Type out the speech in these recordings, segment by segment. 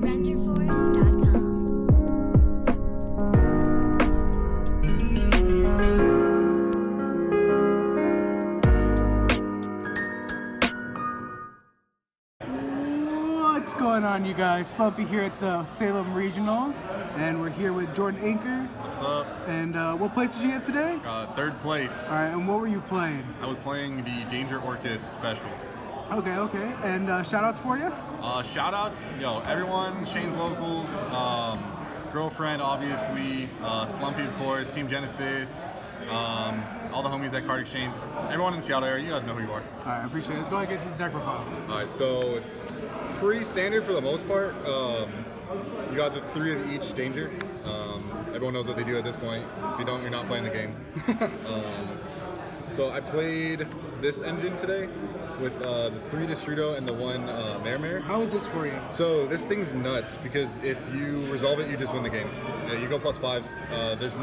renderforce.com. What's going on, you guys? Slumpy here at the Salem Regionals, and we're here with Jordan Anker. What's up? And what place did you get today? Third place. All right, and what were you playing? I was playing the Danger Orcust special. Okay. And shout-outs for you? Shout-outs? Yo, everyone, Shane's Locals, girlfriend, obviously, Slumpy, of course, Team Genesis, all the homies at Card Exchange, everyone in the Seattle area, you guys know who you are. All right, I appreciate it. Let's go ahead and get this deck profile. All right, so it's pretty standard for the most part. You got the 3 of each Danger. Everyone knows what they do at this point. If you don't, you're not playing the game. So I played this engine today with the 3 Distrito and the 1 Mare. How is this for you? So this thing's nuts because if you resolve it, you just win the game. You go +5. There's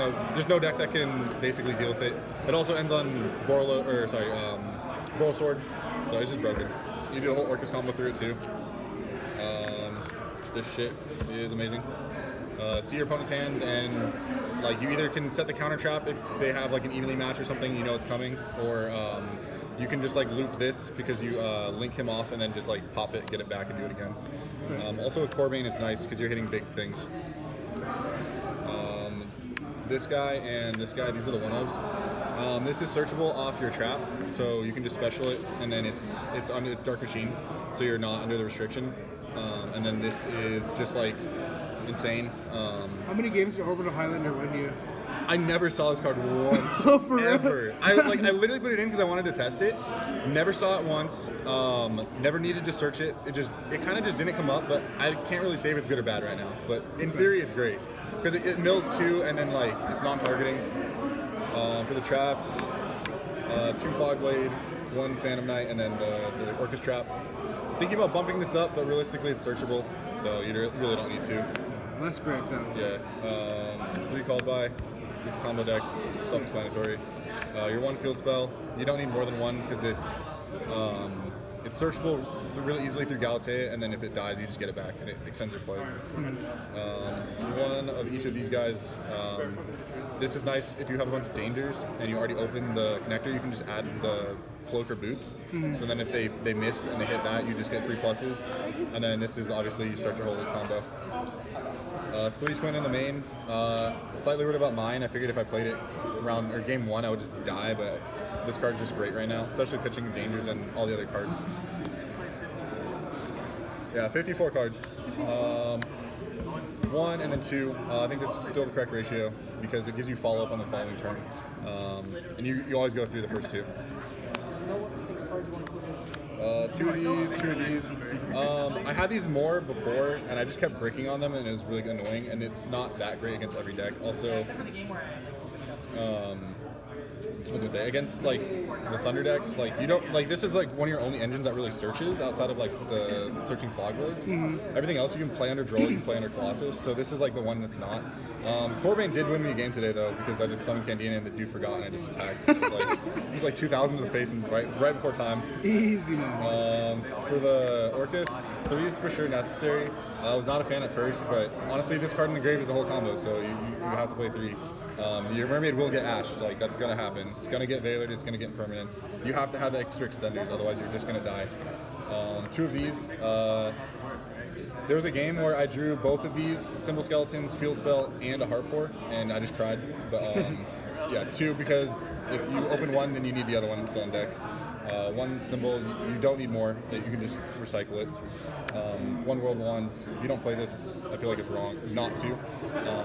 no deck that can basically deal with it. It also ends on Boral Sword, so it's just broken. You do a whole Orcust combo through it too. This shit is amazing. See your opponent's hand, and like you either can set the counter trap if they have like an evenly match or something, you know it's coming, or you can just like loop this because you link him off and then just like pop it, get it back, and do it again. Also with Corbane, it's nice because you're hitting big things. This guy and this guy, these are the 1-ofs. This is searchable off your trap, so you can just special it, and then it's under its Dark Machine, so you're not under the restriction. And then this is just like insane. How many games did Orbital Highlander win you? I never saw this card once. Oh, for ever. real? I literally put it in because I wanted to test it. Never saw it once. Never needed to search it. It kind of just didn't come up, but I can't really say if it's good or bad right now. But in theory, it's great because it mills 2 and then like it's non-targeting. For the traps, 2 Fogblade, 1 Phantom Knight, and then the Orcust trap. Thinking about bumping this up, but realistically it's searchable, so you really don't need to. Less breaks out. Yeah. 3 called by. It's a combo deck, self-explanatory. Your 1 field spell, you don't need more than 1 because it's searchable really easily through Galatea, and then if it dies, you just get it back and it extends your plays. 1 of each of these guys. This is nice if you have a bunch of Dangers and you already opened the connector, you can just add the Cloak or Boots. So then if they miss and they hit that, you just get 3 pluses. And then this is obviously you start your whole combo. 3 Twin in the main. Slightly worried about mine. I figured if I played it game 1, I would just die, but this card's just great right now, especially pitching Dangers and all the other cards. Yeah, 54 cards. 1 and then 2. I think this is still the correct ratio because it gives you follow-up on the following turn. And you always go through the first 2. 2 of these. I had these more before, and I just kept bricking on them, and it was really annoying, and it's not that great against every deck. Also, I was gonna say, against like the Thunder decks, like you don't like this is like one of your only engines that really searches outside of like the searching Fogblades. Everything else you can play under Droll, you can play under Colossus, so this is like the one that's not. Corbane did win me a game today though because I just summoned Candina and the dude forgot and I just attacked. It was like 2,000 to the face and right before time. Easy man. For the Orcust, 3 is for sure necessary. I was not a fan at first, but honestly this card in the grave is a whole combo, so you have to play 3. Your Mermaid will get ashed, like that's gonna happen. It's gonna get Veilered, it's gonna get Permanence. You have to have the extra extenders, otherwise you're just gonna die. 2 of these. There was a game where I drew both of these Symbol Skeletons, Field Spell, and a Heart Pour, and I just cried. But yeah, 2 because if you open 1, then you need the other one still on deck. 1 symbol, you don't need more. You can just recycle it. 1 World Wand. If you don't play this, I feel like it's wrong not to.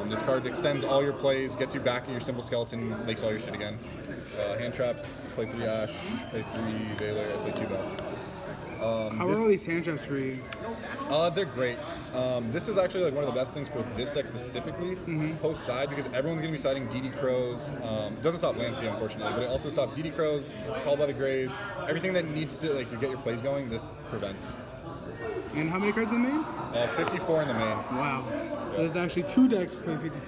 This card extends all your plays, gets you back at your Symbol Skeleton, makes all your shit again. Hand traps, play 3 Ash, play 3 Veiler, and play 2 Belch. How are all these hand traps for you? They're great. This is actually like one of the best things for this deck specifically, post side, because everyone's going to be siding DD Crows. It doesn't stop Lancia, unfortunately, but it also stops DD Crows, Called by the Greys, everything that needs to like get your plays going. This prevents. And how many cards in the main? 54 in the main. Wow. Yeah. There's actually 2 decks play 54.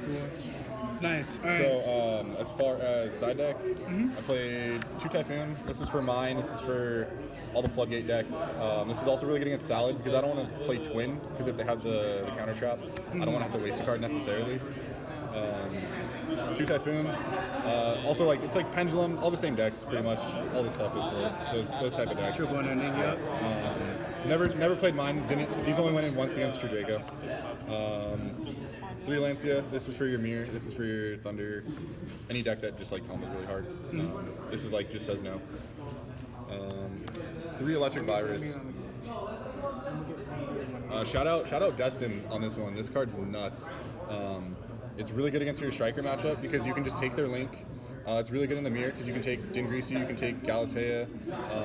Nice. All right. So as far as side deck, I played 2 Typhoon. This is for mine. This is for all the floodgate decks. This is also really good against Salad because I don't want to play Twin because if they have the counter trap, I don't want to have to waste a card necessarily. 2 Typhoon. Also, like it's like Pendulum, all the same decks pretty much. All this stuff is for those type of decks. Triple and ending, yep. Never played mine. These only went in once against True Draco. 3 Lancia. This is for your Mirror. This is for your Thunder. Any deck that just like combos really hard. This is like just says no. 3 Electric Virus. Shout out Destin on this one. This card's nuts. It's really good against your striker matchup because you can just take their link. It's really good in the mirror because you can take Din Grisu, you can take Galatea,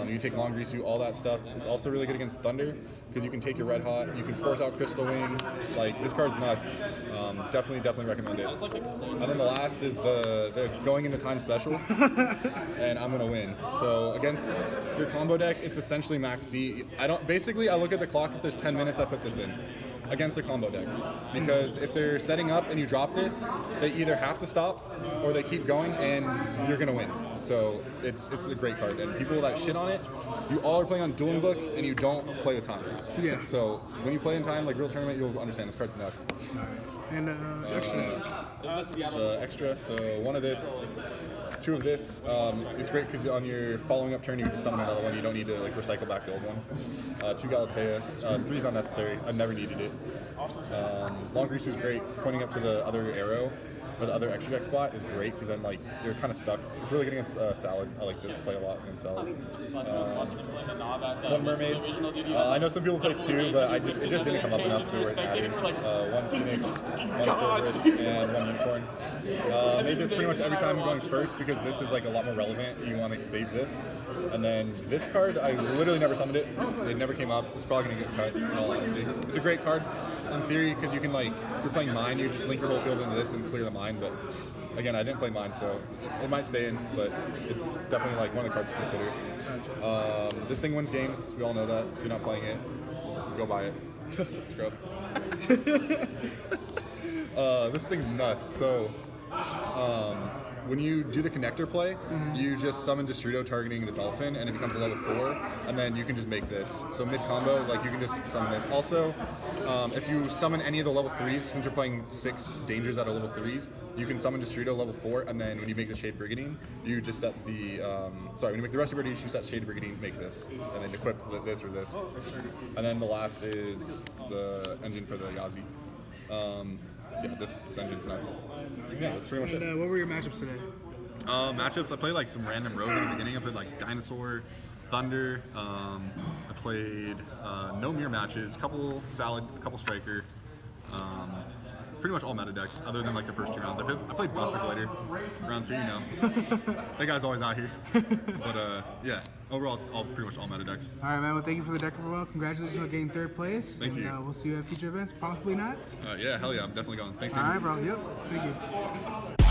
you can take Long Grisu, all that stuff. It's also really good against Thunder because you can take your Red Hot, you can force out Crystal Wing. Like, this card's nuts. Definitely recommend it. And then the last is the going into time special, and I'm gonna win. So against your combo deck, it's essentially max C. I look at the clock. If there's 10 minutes, I put this in. Against a combo deck, because if they're setting up and you drop this, they either have to stop or they keep going and you're gonna win. So it's a great card, and people that shit on it, you all are playing on Dueling Book and you don't play with time. Yeah. So when you play in time, like real tournament, you'll understand this card's nuts. And The extra, so 1 of this, 2 of this. It's great because on your following up turn, you can just summon another one. You don't need to like recycle back the old one. 2 Galatea. 3's unnecessary. I've never needed it. Long Grease is great. Pointing up to the other arrow or the other extra deck spot is great because then like you're kind of stuck. It's really good against Salad. I like this play a lot against Salad. 1 Mermaid. I know some people play 2, but it just didn't come up enough to worth adding. 1 Phoenix, 1 Cerberus, and 1 Unicorn. Made this pretty much every time I'm going first because this is like a lot more relevant. You want to save this. And then this card, I literally never summoned it. It never came up. It's probably going to get cut, in all honesty. It's a great card in theory because you can like, if you're playing mine, you just link your whole field into this and clear the mine. But again, I didn't play mine, so it might stay in, but it's definitely like one of the cards to consider. This thing wins games. We all know that. If you're not playing it, go buy it. Scrub. This thing's nuts. So, when you do the connector play, you just summon Destrudo targeting the Dolphin, and it becomes a level 4, and then you can just make this. So mid combo, like you can just summon this. Also, if you summon any of the level 3s, since you're playing 6 dangers that are level 3s, you can summon Destrudo level 4, and then when you make the Shade Brigandine, you just set the when you make the rest of your Brigandine, you set Shade Brigandine, make this, and then equip this or this. And then the last is the engine for the Yazi. Yeah, this engine's nuts. Yeah, that's pretty much it. What were your matchups today? Matchups, I played like some random rogue in the beginning. I played like Dinosaur, Thunder. I played no mirror matches, couple Salad, a couple Striker. Pretty much all meta decks, other than like the first 2 rounds. I played Buster Glider, round 2, you know. That guy's always out here. But yeah, overall, it's pretty much all meta decks. All right, man. Well, thank you for the deck overall. Congratulations on getting 3rd place. Thank you. We'll see you at future events, possibly not. Yeah, hell yeah, I'm definitely going. Thanks, All Steve. right, bro. Yep. Thank you.